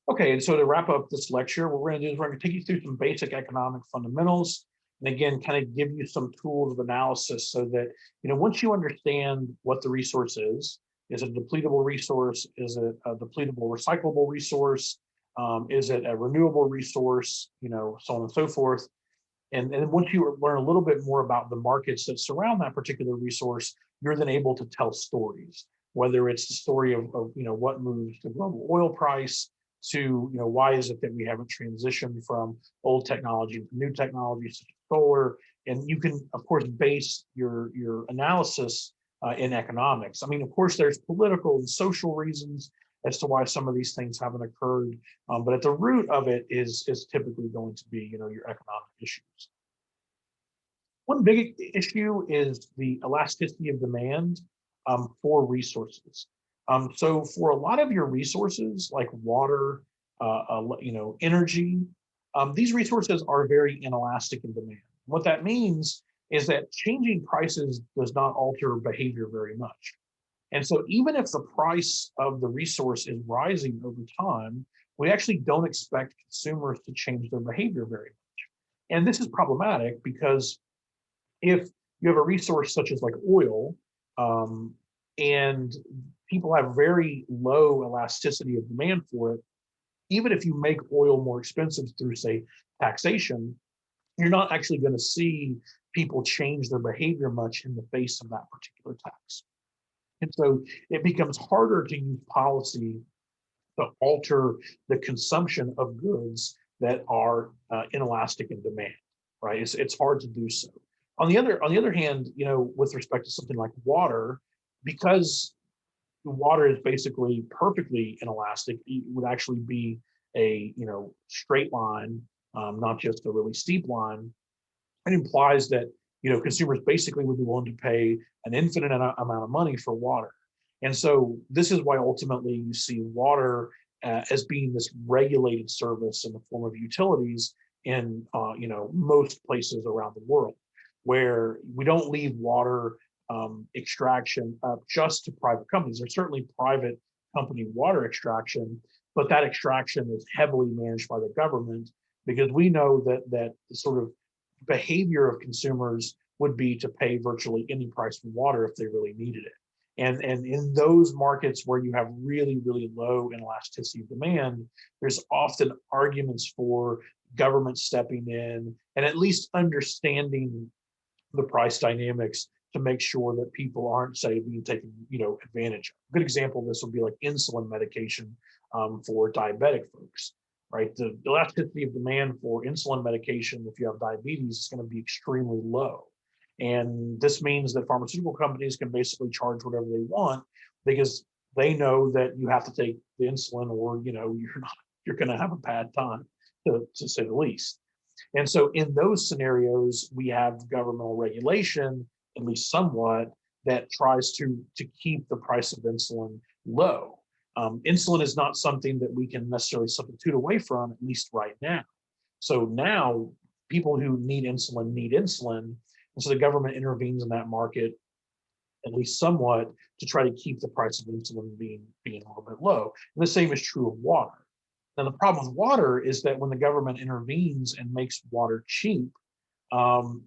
Okay, and so to wrap up this lecture, what we're going to do is we're going to take you through some basic economic fundamentals, and again, kind of give you some tools of analysis so that, once you understand what the resource is it a depletable resource? Is it a depletable recyclable resource? Is it a renewable resource? So on and so forth. And once you learn a little bit more about the markets that surround that particular resource, you're then able to tell stories, whether it's the story of what moves the global oil price to, why is it that we haven't transitioned from old technology to new technologies such as solar. And you can, of course, base your analysis in economics. I mean, of course, there's political and social reasons as to why some of these things haven't occurred. But at the root of it is typically going to be, your economic issues. One big issue is the elasticity of demand for resources. So for a lot of your resources like water, energy, these resources are very inelastic in demand. What that means is that changing prices does not alter behavior very much. And so even if the price of the resource is rising over time, we actually don't expect consumers to change their behavior very much. And this is problematic because if you have a resource such as like oil, and people have very low elasticity of demand for it, even if you make oil more expensive through, say, taxation, you're not actually going to see people change their behavior much in the face of that particular tax. And so it becomes harder to use policy to alter the consumption of goods that are inelastic in demand, right? It's hard to do so. On the other hand, with respect to something like water, because water is basically perfectly inelastic, it would actually be a straight line, not just a really steep line. It implies that consumers basically would be willing to pay an infinite amount of money for water. And so this is why ultimately you see water as being this regulated service in the form of utilities in most places around the world, where we don't leave water extraction up just to private companies. There's certainly private company water extraction, but that extraction is heavily managed by the government, because we know that the sort of behavior of consumers would be to pay virtually any price for water if they really needed it. And in those markets where you have really, really low inelasticity of demand, there's often arguments for government stepping in and at least understanding the price dynamics to make sure that people aren't, say, being taken advantage of. A good example of this would be like insulin medication for diabetic folks, right? The elasticity of demand for insulin medication, if you have diabetes, is going to be extremely low. And this means that pharmaceutical companies can basically charge whatever they want, because they know that you have to take the insulin, or you're going to have a bad time, to say the least. And so in those scenarios, we have governmental regulation, at least somewhat, that tries to keep the price of insulin low. Insulin is not something that we can necessarily substitute away from, at least right now. So now people who need insulin need insulin. And so the government intervenes in that market, at least somewhat, to try to keep the price of insulin being a little bit low. And the same is true of water. Now, the problem with water is that when the government intervenes and makes water cheap,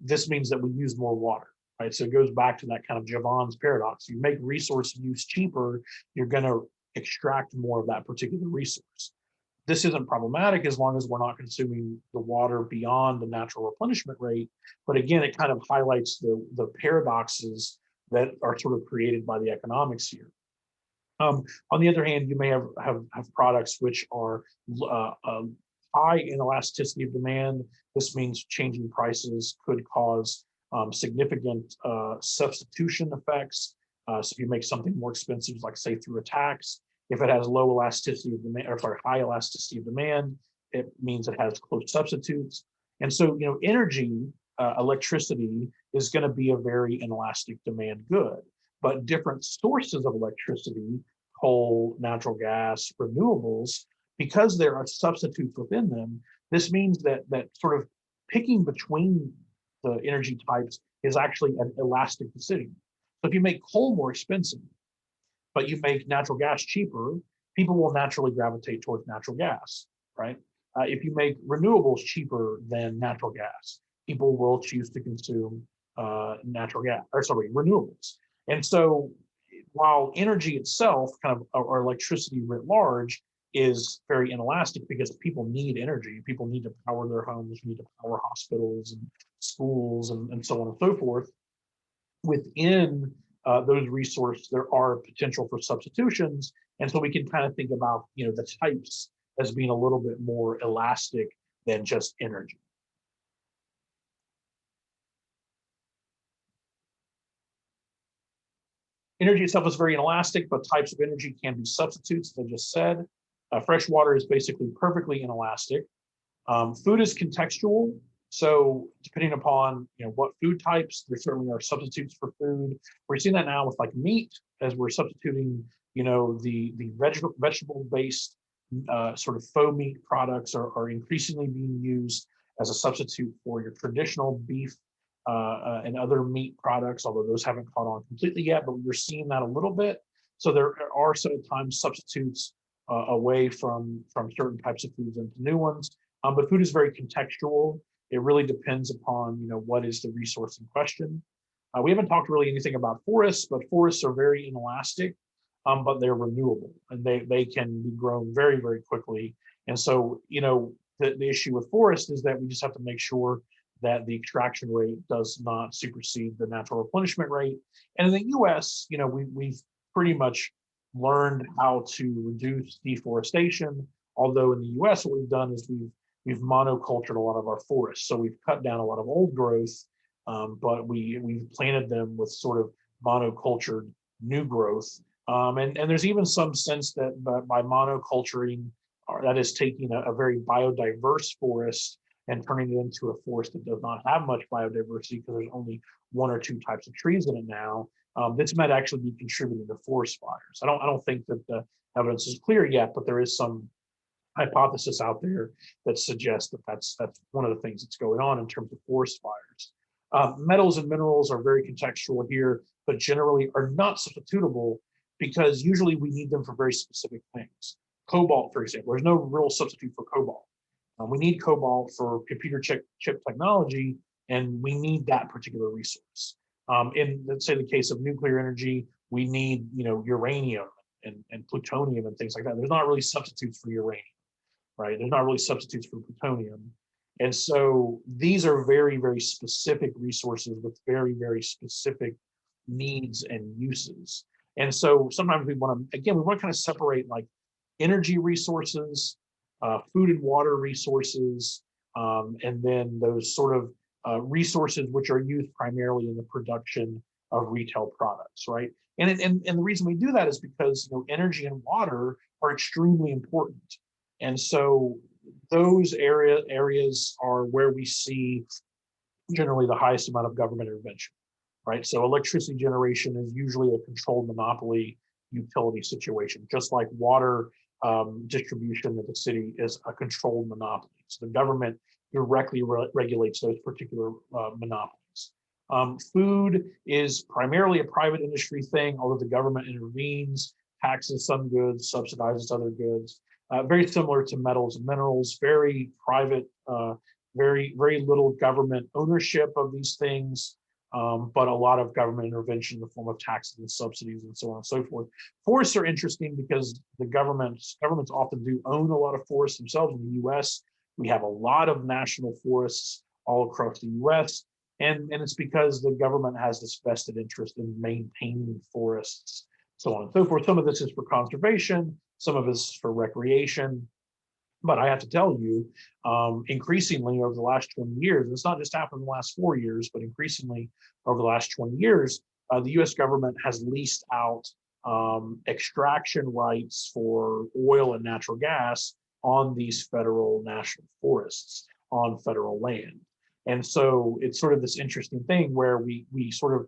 this means that we use more water, right? So it goes back to that kind of Javon's paradox. You make resource use cheaper, you're going to extract more of that particular resource. This isn't problematic as long as we're not consuming the water beyond the natural replenishment rate. But again, it kind of highlights the paradoxes that are sort of created by the economics here. On the other hand, you may have products which are high in elasticity of demand. This means changing prices could cause significant substitution effects. So if you make something more expensive, like say through a tax, if it has low elasticity of demand, or sorry, high elasticity of demand, it means it has close substitutes. And so, energy, electricity is going to be a very inelastic demand good. But different sources of electricity, coal, natural gas, renewables, because there are substitutes within them, this means that sort of picking between the energy types is actually an elastic decision. So if you make coal more expensive, but you make natural gas cheaper, people will naturally gravitate towards natural gas, right? If you make renewables cheaper than natural gas, people will choose to consume natural gas, or sorry, renewables. And so while energy itself, kind of, or electricity writ large, is very inelastic because people need energy. People need to power their homes, need to power hospitals and schools and so on and so forth. Within those resources, there are potential for substitutions. And so we can kind of think about, the types as being a little bit more elastic than just energy. Energy itself is very inelastic, but types of energy can be substitutes, as I just said. Fresh water is basically perfectly inelastic. Food is contextual. So depending upon what food types, there certainly are substitutes for food. We're seeing that now with like meat, as we're substituting, the vegetable based sort of faux meat products are increasingly being used as a substitute for your traditional beef and other meat products, although those haven't caught on completely yet, but we're seeing that a little bit. So there are sometimes substitutes away from certain types of foods into new ones. But food is very contextual. It really depends upon what is the resource in question. We haven't talked really anything about forests, but forests are very inelastic, but they're renewable and they can be grown very, very quickly. And so, the issue with forests is that we just have to make sure that the extraction rate does not supersede the natural replenishment rate. And in the US, we've pretty much learned how to reduce deforestation. Although in the US, what we've done is we've monocultured a lot of our forests. So we've cut down a lot of old growth, but we've planted them with sort of monocultured new growth. And there's even some sense that by monoculturing, that is taking a very biodiverse forest and turning it into a forest that does not have much biodiversity because there's only one or two types of trees in it now. This might actually be contributing to forest fires. I don't think that the evidence is clear yet, but there is some hypothesis out there that suggests that that's one of the things that's going on in terms of forest fires. Metals and minerals are very contextual here, but generally are not substitutable because usually we need them for very specific things. Cobalt, for example, there's no real substitute for cobalt. We need cobalt for computer chip technology, and we need that particular resource. In, let's say, the case of nuclear energy, we need uranium and plutonium and things like that. There's not really substitutes for uranium, right? There's not really substitutes for plutonium. And so these are very, very specific resources with very, very specific needs and uses. And so sometimes we want to kind of separate like energy resources, food and water resources, and then those sort of resources which are used primarily in the production of retail products, right? And the reason we do that is because energy and water are extremely important. And so those areas are where we see generally the highest amount of government intervention, right? So electricity generation is usually a controlled monopoly utility situation, just like water distribution of the city is a controlled monopoly. So the government directly regulates those particular monopolies. Food is primarily a private industry thing, although the government intervenes, taxes some goods, subsidizes other goods. Very similar to metals and minerals, very private, very, very little government ownership of these things, but a lot of government intervention in the form of taxes and subsidies and so on and so forth. Forests are interesting because the governments often do own a lot of forests themselves. In the US, we have a lot of national forests all across the US, and it's because the government has this vested interest in maintaining forests, so on and so forth. Some of this is for conservation, some of this is for recreation. But I have to tell you, increasingly over the last 20 years, and it's not just happened in the last 4 years, but increasingly over the last 20 years, the US government has leased out extraction rights for oil and natural gas on these federal national forests on federal land. And so it's sort of this interesting thing where we sort of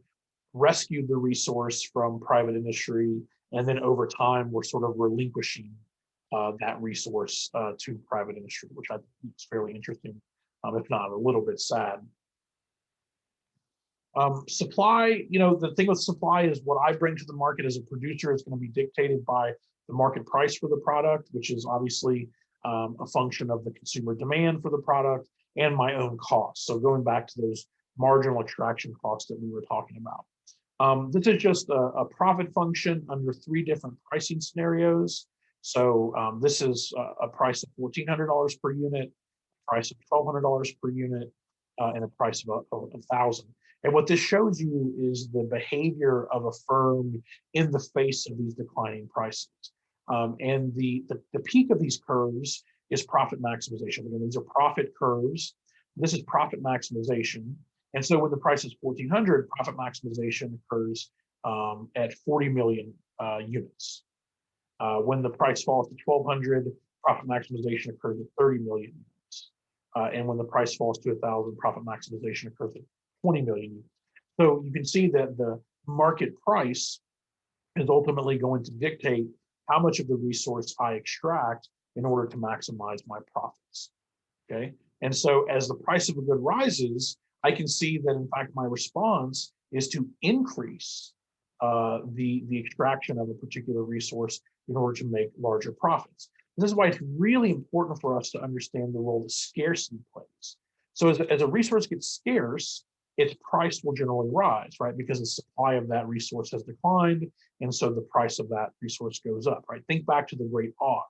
rescued the resource from private industry, and then over time we're sort of relinquishing that resource to private industry, which I think is fairly interesting, if not a little bit sad. Supply, the thing with supply is what I bring to the market as a producer is going to be dictated by the market price for the product, which is obviously a function of the consumer demand for the product and my own costs. So going back to those marginal extraction costs that we were talking about. This is just a profit function under three different pricing scenarios. So this is a price of $1,400 per unit, price of $1,200 per unit, and a price of $1,000. And what this shows you is the behavior of a firm in the face of these declining prices. And the peak of these curves is profit maximization. Again, these are profit curves. This is profit maximization. And so when the price is 1,400, profit maximization occurs at 40 million units. When the price falls to 1,200, profit maximization occurs at 30 million units. And when the price falls to 1,000, profit maximization occurs at 20 million units. So you can see that the market price is ultimately going to dictate how much of the resource I extract in order to maximize my profits. Okay. And so as the price of a good rises, I can see that in fact my response is to increase the extraction of a particular resource in order to make larger profits. This is why it's really important for us to understand the role that scarcity plays. So as a resource gets scarce, its price will generally rise, right? Because the supply of that resource has declined, and so the price of that resource goes up, right? Think back to the Great Auk.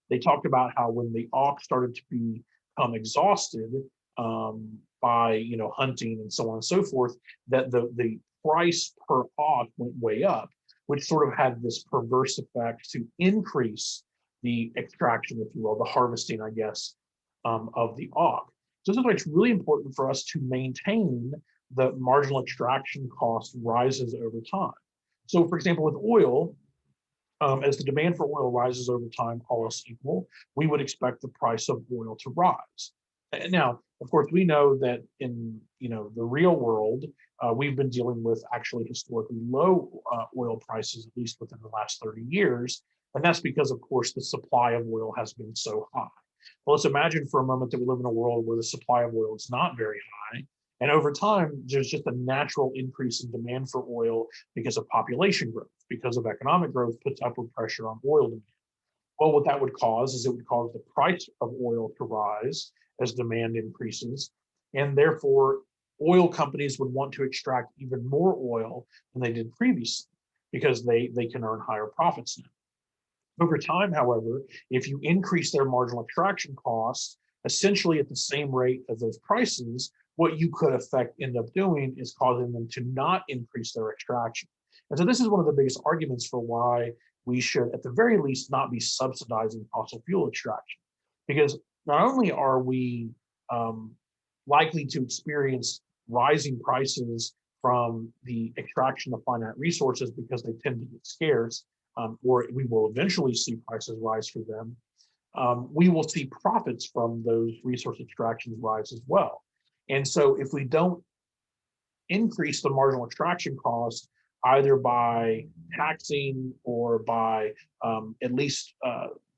They talked about how when the auk started to become exhausted by hunting and so on and so forth, that the price per auk went way up, which sort of had this perverse effect to increase the extraction, if you will, the harvesting, I guess, of the auk. So this is why it's really important for us to maintain the marginal extraction cost rises over time. So for example, with oil, as the demand for oil rises over time, all else equal, we would expect the price of oil to rise. And now, of course, we know that in the real world, we've been dealing with actually historically low oil prices, at least within the last 30 years. And that's because, of course, the supply of oil has been so high. Well, let's imagine for a moment that we live in a world where the supply of oil is not very high. And over time, there's just a natural increase in demand for oil because of population growth, because of economic growth puts upward pressure on oil demand. Well, what that would cause is it would cause the price of oil to rise as demand increases. And therefore, oil companies would want to extract even more oil than they did previously because they can earn higher profits now. Over time, however, if you increase their marginal extraction costs, essentially at the same rate as those prices, what you could end up doing is causing them to not increase their extraction. And so this is one of the biggest arguments for why we should, at the very least, not be subsidizing fossil fuel extraction. Because not only are we likely to experience rising prices from the extraction of finite resources because they tend to get scarce, or we will eventually see prices rise for them, we will see profits from those resource extractions rise as well. And so if we don't increase the marginal extraction cost, either by taxing or by at least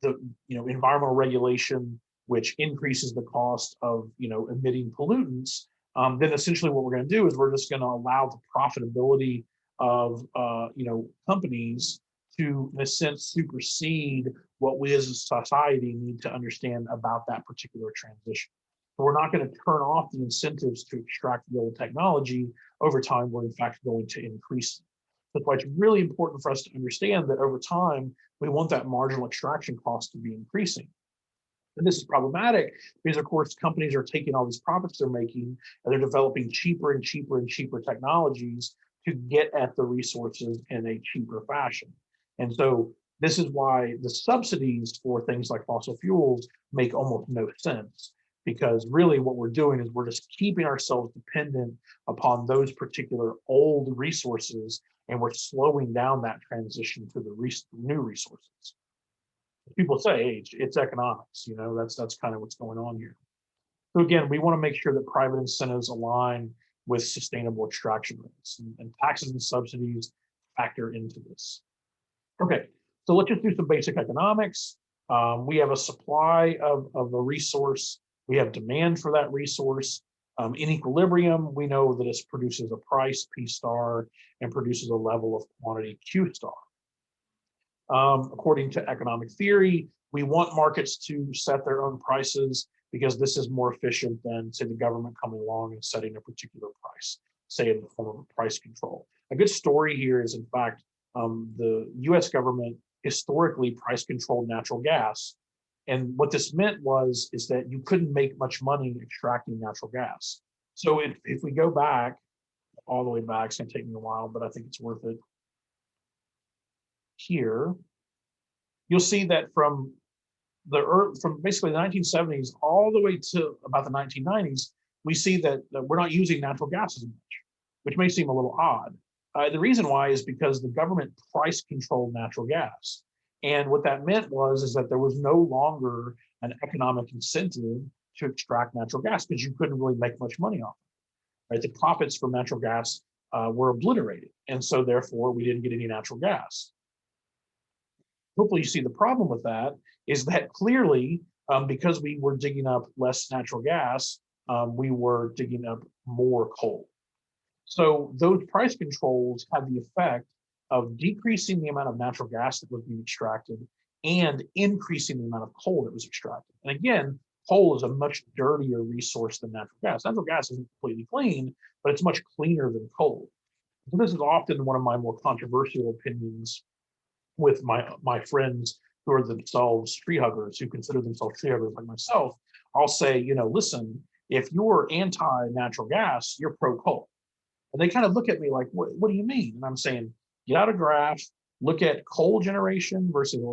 the environmental regulation, which increases the cost of emitting pollutants, then essentially what we're going to do is we're just going to allow the profitability of companies to, in a sense, supersede what we as a society need to understand about that particular transition. So we're not going to turn off the incentives to extract the old technology. Over time, we're in fact going to increase them. That's why it's really important for us to understand that over time, we want that marginal extraction cost to be increasing. And this is problematic because, of course, companies are taking all these profits they're making and they're developing cheaper and cheaper and cheaper technologies to get at the resources in a cheaper fashion. And so this is why the subsidies for things like fossil fuels make almost no sense, because really what we're doing is we're just keeping ourselves dependent upon those particular old resources, and we're slowing down that transition to the new resources. People say, hey, it's economics, that's kind of what's going on here. So again, we want to make sure that private incentives align with sustainable extraction rates, and taxes and subsidies factor into this. Okay, so let's just do some basic economics. We have a supply of a resource. We have demand for that resource. In equilibrium, we know that it produces a price, P star, and produces a level of quantity, Q star. According to economic theory, we want markets to set their own prices because this is more efficient than, say, the government coming along and setting a particular price, say in the form of a price control. A good story here is, in fact, the US government historically price controlled natural gas. And what this meant is that you couldn't make much money extracting natural gas. So if we go back, all the way back, it's gonna take me a while, but I think it's worth it. Here, you'll see that from basically the 1970s all the way to about the 1990s, we see that we're not using natural gas as much, which may seem a little odd. The reason why is because the government price controlled natural gas. And what that meant is that there was no longer an economic incentive to extract natural gas because you couldn't really make much money off it. Right? The profits from natural gas were obliterated. And so therefore we didn't get any natural gas. Hopefully you see the problem with that is that clearly, because we were digging up less natural gas, we were digging up more coal. So those price controls had the effect of decreasing the amount of natural gas that was being extracted and increasing the amount of coal that was extracted. And again, coal is a much dirtier resource than natural gas. Natural gas isn't completely clean, but it's much cleaner than coal. So this is often one of my more controversial opinions with my friends who are themselves tree huggers, who consider themselves tree huggers like myself. I'll say, listen, if you're anti-natural gas, you're pro-coal. And they kind of look at me like, what do you mean? And I'm saying, get out a graph, look at coal generation versus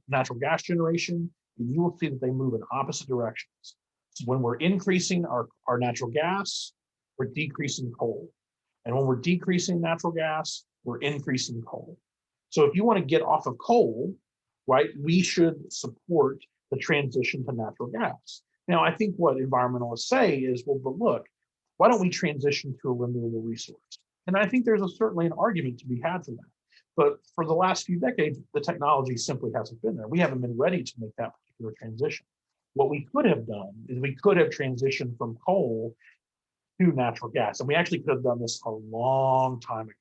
natural gas generation, and you will see that they move in opposite directions. So when we're increasing our natural gas, we're decreasing coal. And when we're decreasing natural gas, we're increasing coal. So if you want to get off of coal, right, we should support the transition to natural gas. Now, I think what environmentalists say is, well, but look, why don't we transition to a renewable resource? And I think there's certainly an argument to be had for that. But for the last few decades, the technology simply hasn't been there. We haven't been ready to make that particular transition. What we could have done is we could have transitioned from coal to natural gas. And we actually could have done this a long time ago.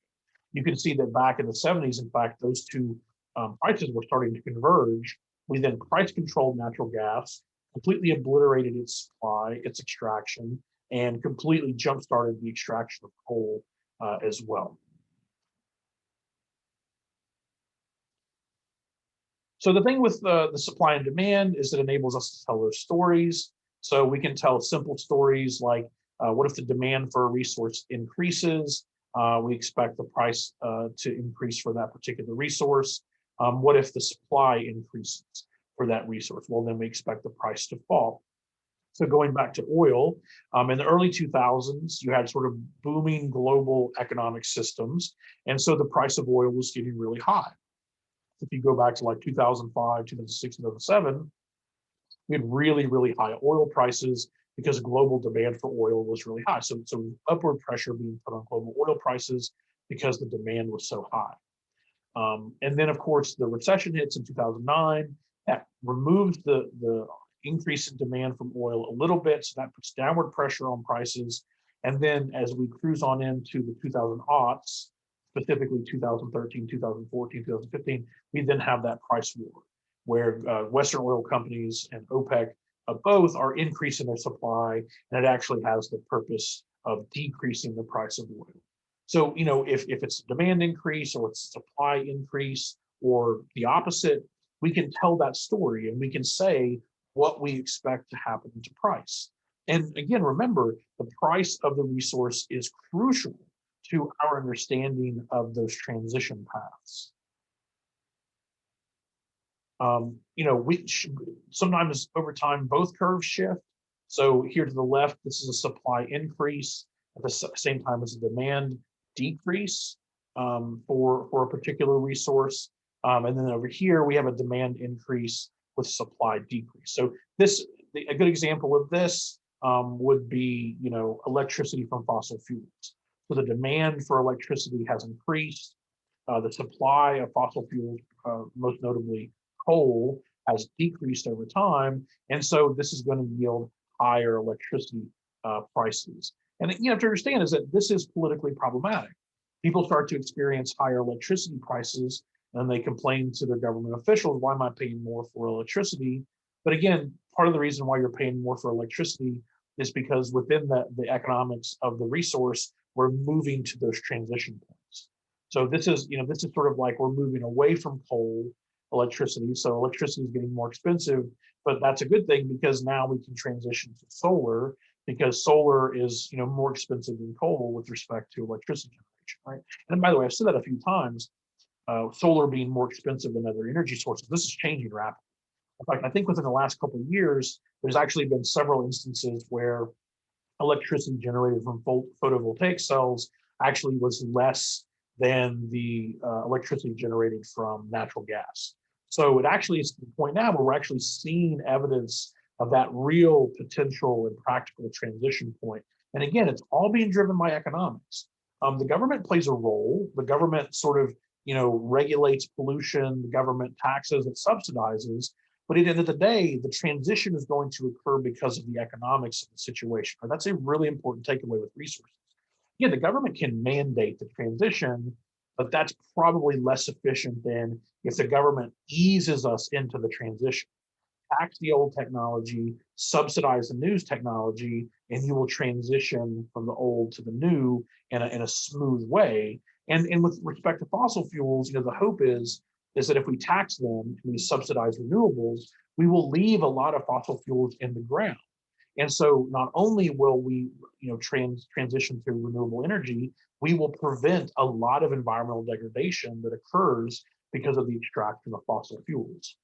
You can see that back in the 70s, in fact, those two prices were starting to converge. We then price controlled natural gas, completely obliterated its supply, its extraction, and completely jump-started the extraction of coal as well. So the thing with the supply and demand is it enables us to tell those stories. So we can tell simple stories like, what if the demand for a resource increases? We expect the price to increase for that particular resource. What if the supply increases for that resource? Well, then we expect the price to fall. So going back to oil, in the early 2000s, you had sort of booming global economic systems. And so the price of oil was getting really high. If you go back to like 2005, 2006, 2007, we had really, really high oil prices because global demand for oil was really high. So upward pressure being put on global oil prices because the demand was so high. And then, of course, the recession hits in 2009. That removes the increase in demand from oil a little bit. So that puts downward pressure on prices. And then as we cruise on into the 2000s, specifically 2013, 2014, 2015, we then have that price war where Western oil companies and OPEC both are increasing their supply, and it actually has the purpose of decreasing the price of oil. So, if it's a demand increase or it's a supply increase or the opposite, we can tell that story and we can say what we expect to happen to price. And again, remember, the price of the resource is crucial to our understanding of those transition paths. Sometimes over time, both curves shift. So here to the left, this is a supply increase at the same time as a demand decrease for a particular resource. And then over here, we have a demand increase with supply decrease. So a good example of this would be, electricity from fossil fuels. So the demand for electricity has increased. The supply of fossil fuels, most notably coal, has decreased over time. And so this is going to yield higher electricity prices. And you have to understand is that this is politically problematic. People start to experience higher electricity prices and they complain to their government officials, why am I paying more for electricity? But again, part of the reason why you're paying more for electricity is because within the economics of the resource, we're moving to those transition points. So this is sort of like we're moving away from coal electricity. So electricity is getting more expensive, but that's a good thing because now we can transition to solar because solar is more expensive than coal with respect to electricity generation, right? And by the way, I've said that a few times. Solar being more expensive than other energy sources. This is changing rapidly. In fact, I think within the last couple of years, there's actually been several instances where electricity generated from photovoltaic cells actually was less than the electricity generated from natural gas. So it actually is to the point now where we're actually seeing evidence of that real potential and practical transition point. And again, it's all being driven by economics. The government plays a role. The government sort of, regulates pollution. The government taxes, it subsidizes. But at the end of the day, the transition is going to occur because of the economics of the situation. And that's a really important takeaway with resources. Yeah, the government can mandate the transition, but that's probably less efficient than if the government eases us into the transition. Tax the old technology, subsidize the new technology, and you will transition from the old to the new in a smooth way. And with respect to fossil fuels, the hope is that if we tax them and we subsidize renewables, we will leave a lot of fossil fuels in the ground. And so not only will we, transition to renewable energy, we will prevent a lot of environmental degradation that occurs because of the extraction of fossil fuels.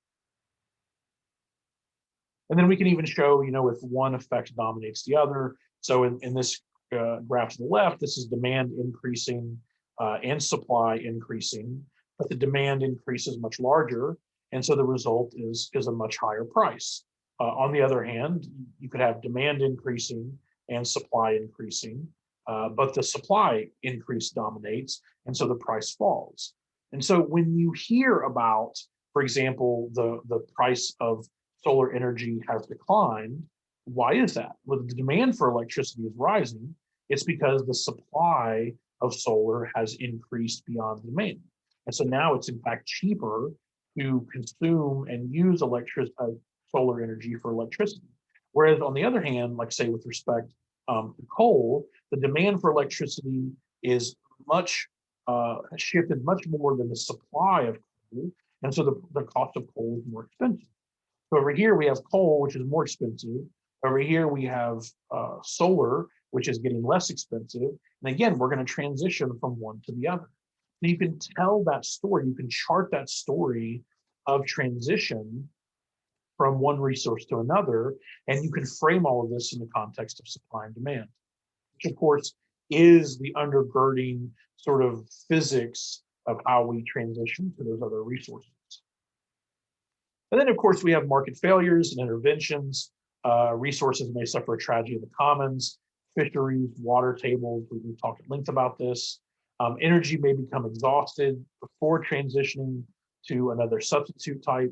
And then we can even show, if one effect dominates the other. So in this graph to the left, this is demand increasing and supply increasing, but the demand increase is much larger. And so the result is a much higher price. On the other hand, you could have demand increasing and supply increasing, but the supply increase dominates, and so the price falls. And so when you hear about, for example, the price of solar energy has declined, why is that? Well, the demand for electricity is rising. It's because the supply of solar has increased beyond demand. And so now it's in fact cheaper to consume and use solar energy for electricity. Whereas on the other hand, like say with respect to coal, the demand for electricity is shifted much more than the supply of coal. And so the cost of coal is more expensive. So over here we have coal, which is more expensive. Over here we have solar, which is getting less expensive. And again, we're going to transition from one to the other. So you can tell that story, you can chart that story of transition from one resource to another, and you can frame all of this in the context of supply and demand, which of course is the undergirding sort of physics of how we transition to those other resources. And then of course we have market failures and interventions. Resources may suffer a tragedy of the commons, fisheries, water tables, we've talked at length about this. Energy may become exhausted before transitioning to another substitute type.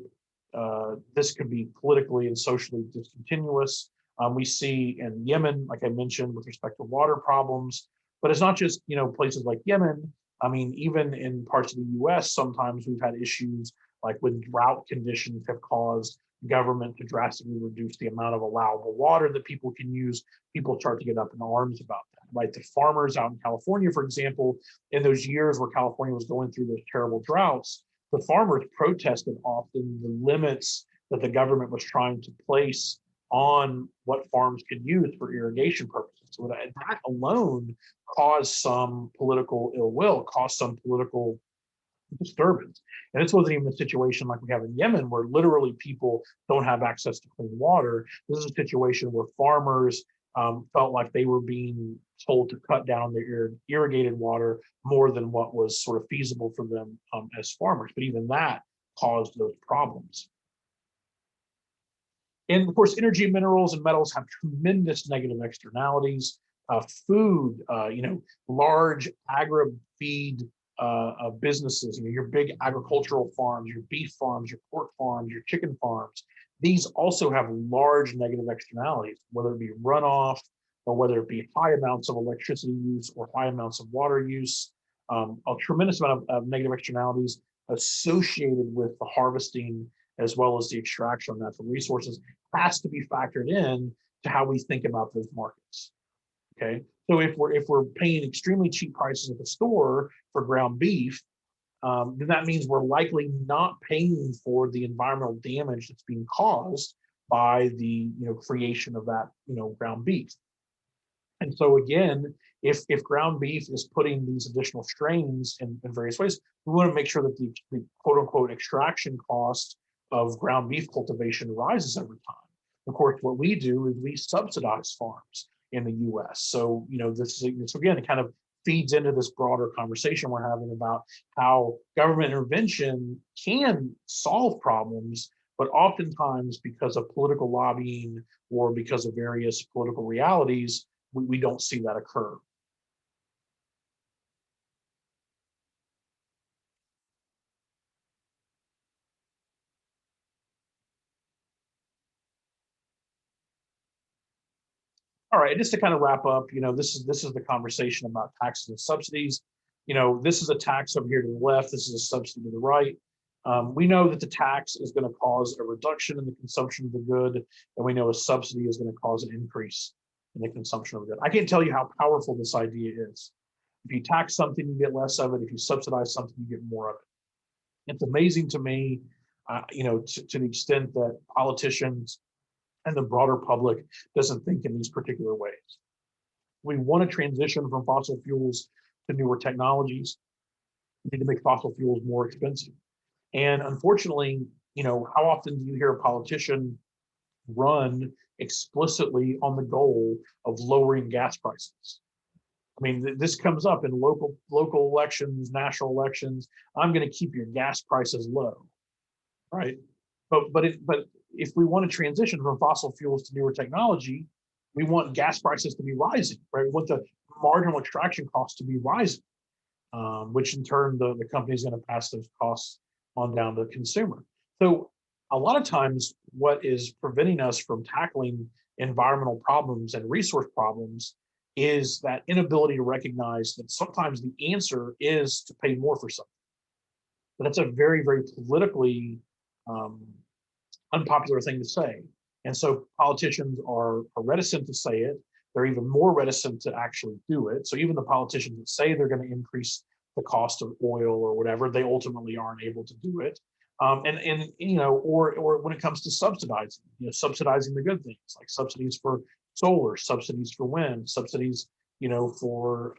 This could be politically and socially discontinuous. We see in Yemen, like I mentioned, with respect to water problems, but it's not just places like Yemen. I mean, even in parts of the U.S., sometimes we've had issues like when drought conditions have caused government to drastically reduce the amount of allowable water that people can use. People start to get up in arms about that, right? The farmers out in California, for example, in those years where California was going through those terrible droughts, the farmers protested often the limits that the government was trying to place on what farms could use for irrigation purposes. So that alone caused some political ill will, caused some political disturbance. And this wasn't even a situation like we have in Yemen, where literally people don't have access to clean water. This is a situation where farmers felt like they were being told to cut down their irrigated water more than what was sort of feasible for them as farmers. But even that caused those problems. And of course, energy, minerals, and metals have tremendous negative externalities. Food, large agri-feed businesses, your big agricultural farms, your beef farms, your pork farms, your chicken farms. These also have large negative externalities, whether it be runoff, or whether it be high amounts of electricity use or high amounts of water use, a tremendous amount of negative externalities associated with the harvesting as well as the extraction of natural resources has to be factored in to how we think about those markets. Okay, so if we're paying extremely cheap prices at the store for ground beef, then that means we're likely not paying for the environmental damage that's being caused by the creation of that ground beef. And so again, if ground beef is putting these additional strains in various ways, we want to make sure that the quote unquote extraction cost of ground beef cultivation rises over time. Of course, what we do is we subsidize farms in the U.S. So this again, it kind of feeds into this broader conversation we're having about how government intervention can solve problems, but oftentimes because of political lobbying or because of various political realities, we don't see that occur. All right, just to kind of wrap up, this is the conversation about taxes and subsidies. This is a tax over here to the left. This is a subsidy to the right. We know that the tax is going to cause a reduction in the consumption of the good, and we know a subsidy is going to cause an increase in the consumption of the good. I can't tell you how powerful this idea is. If you tax something, you get less of it. If you subsidize something, you get more of it. It's amazing to me, to the extent that politicians and the broader public doesn't think in these particular ways. We want to transition from fossil fuels to newer technologies. We need to make fossil fuels more expensive. And unfortunately, how often do you hear a politician run explicitly on the goal of lowering gas prices? I mean, this comes up in local elections, national elections. I'm going to keep your gas prices low, right? But if we want to transition from fossil fuels to newer technology, we want gas prices to be rising, right? We want the marginal extraction costs to be rising, which in turn the company is going to pass those costs on down to the consumer. So a lot of times, what is preventing us from tackling environmental problems and resource problems is that inability to recognize that sometimes the answer is to pay more for something. But that's a very, very politically um, unpopular thing to say. And so politicians are reticent to say it. They're even more reticent to actually do it. So even the politicians that say they're going to increase the cost of oil or whatever, they ultimately aren't able to do it. Or when it comes to subsidizing the good things like subsidies for solar, subsidies for wind, subsidies, for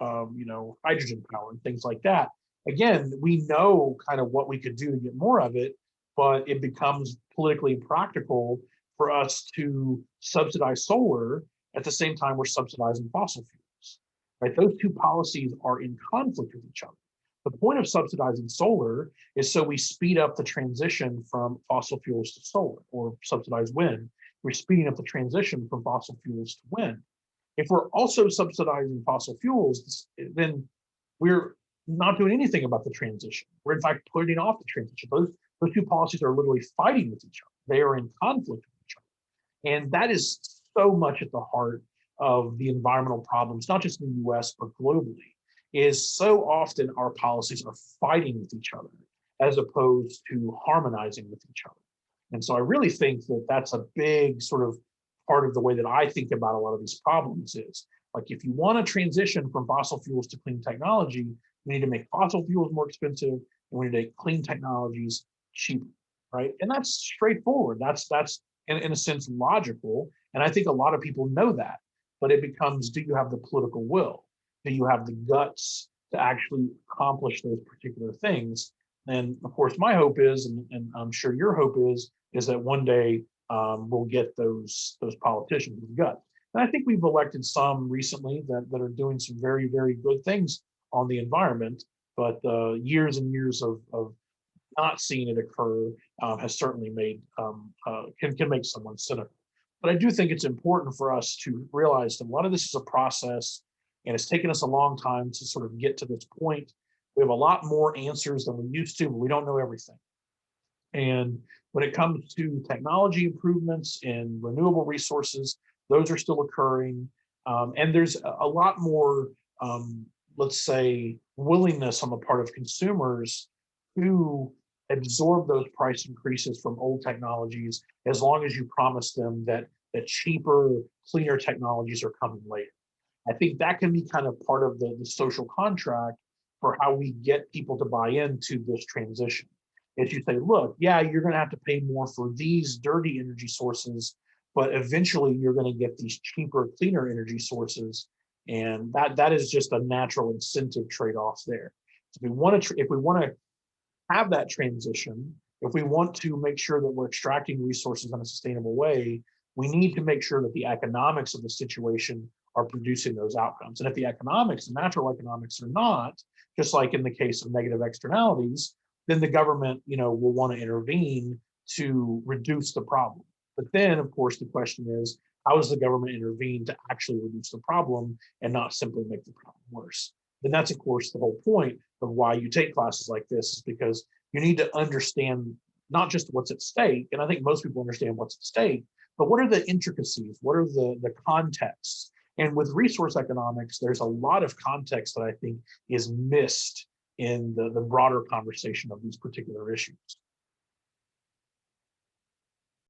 hydrogen power and things like that. Again, we know kind of what we could do to get more of it, but it becomes politically impractical for us to subsidize solar at the same time we're subsidizing fossil fuels. Right? Those two policies are in conflict with each other. The point of subsidizing solar is so we speed up the transition from fossil fuels to solar, or subsidize wind. We're speeding up the transition from fossil fuels to wind. If we're also subsidizing fossil fuels, then we're not doing anything about the transition. We're in fact putting off the transition. Those two policies are literally fighting with each other. They are in conflict with each other. And that is so much at the heart of the environmental problems, not just in the US, but globally, is so often our policies are fighting with each other as opposed to harmonizing with each other. And so I really think that that's a big sort of part of the way that I think about a lot of these problems is like, if you want to transition from fossil fuels to clean technology, we need to make fossil fuels more expensive and we need to make clean technologies cheaper, right? And that's straightforward. That's in a sense logical. And I think a lot of people know that, but it becomes, do you have the political will? Do you have the guts to actually accomplish those particular things? And of course, my hope is, and I'm sure your hope is that one day we'll get those politicians with guts. And I think we've elected some recently that are doing some very, very good things on the environment, but years and years of not seeing it occur has certainly made can make someone cynical. But I do think it's important for us to realize that a lot of this is a process, and it's taken us a long time to sort of get to this point. We have a lot more answers than we used to, but we don't know everything. And when it comes to technology improvements in renewable resources, those are still occurring. And there's a lot more, let's say, willingness on the part of consumers to absorb those price increases from old technologies as long as you promise them that cheaper, cleaner technologies are coming later. I think that can be kind of part of the social contract for how we get people to buy into this transition. If you say, look, yeah, you're going to have to pay more for these dirty energy sources, but eventually you're going to get these cheaper, cleaner energy sources, and that is just a natural incentive trade-off there. So if we want to have that transition, if we want to make sure that we're extracting resources in a sustainable way, we need to make sure that the economics of the situation are producing those outcomes. And if the economics, the natural economics are not, just like in the case of negative externalities, then the government, will want to intervene to reduce the problem. But then, of course, the question is, how does the government intervene to actually reduce the problem and not simply make the problem worse? And that's, of course, the whole point of why you take classes like this, is because you need to understand not just what's at stake, and I think most people understand what's at stake, but what are the intricacies? What are the contexts? And with resource economics, there's a lot of context that I think is missed in the broader conversation of these particular issues.